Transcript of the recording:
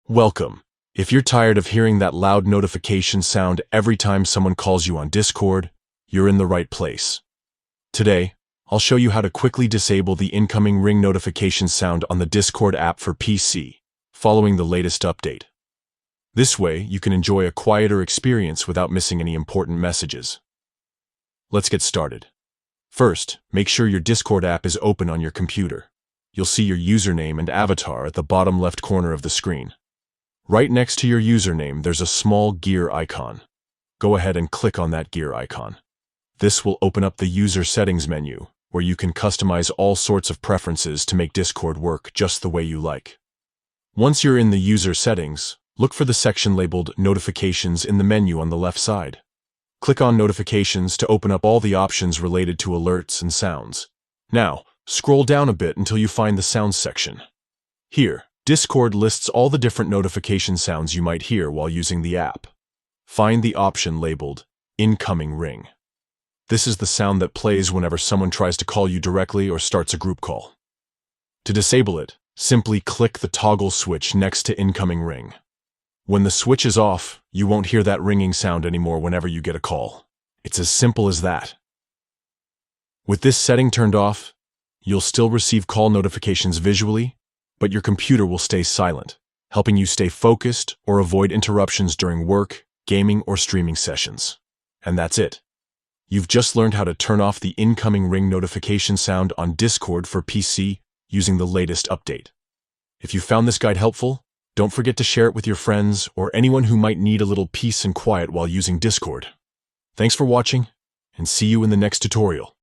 Welcome. If you're tired of hearing that loud notification sound every time someone calls you on Discord, you're in the right place. Today, I'll show you how to quickly disable the incoming ring notification sound on the Discord app for PC, following the latest update. This way, you can enjoy a quieter experience without missing any important messages. Let's get started. First, make sure your Discord app is open on your computer. You'll see your username and avatar at the bottom left corner of the screen. Right next to your username, there's a small gear icon. Go ahead and click on that gear icon. This will open up the user settings menu, where you can customize all sorts of preferences to make Discord work just the way you like. Once you're in the user settings, look for the section labeled Notifications in the menu on the left side. Click on Notifications to open up all the options related to alerts and sounds. Now, scroll down a bit until you find the Sounds section. Here, Discord lists all the different notification sounds you might hear while using the app. Find the option labeled Incoming Ring. This is the sound that plays whenever someone tries to call you directly or starts a group call. To disable it, simply click the toggle switch next to Incoming Ring. When the switch is off, you won't hear that ringing sound anymore whenever you get a call. It's as simple as that. With this setting turned off, you'll still receive call notifications visually, but your computer will stay silent, helping you stay focused or avoid interruptions during work, gaming, or streaming sessions. And that's it. You've just learned how to turn off the incoming ring notification sound on Discord for PC using the latest update. If you found this guide helpful, don't forget to share it with your friends or anyone who might need a little peace and quiet while using Discord. Thanks for watching, and see you in the next tutorial.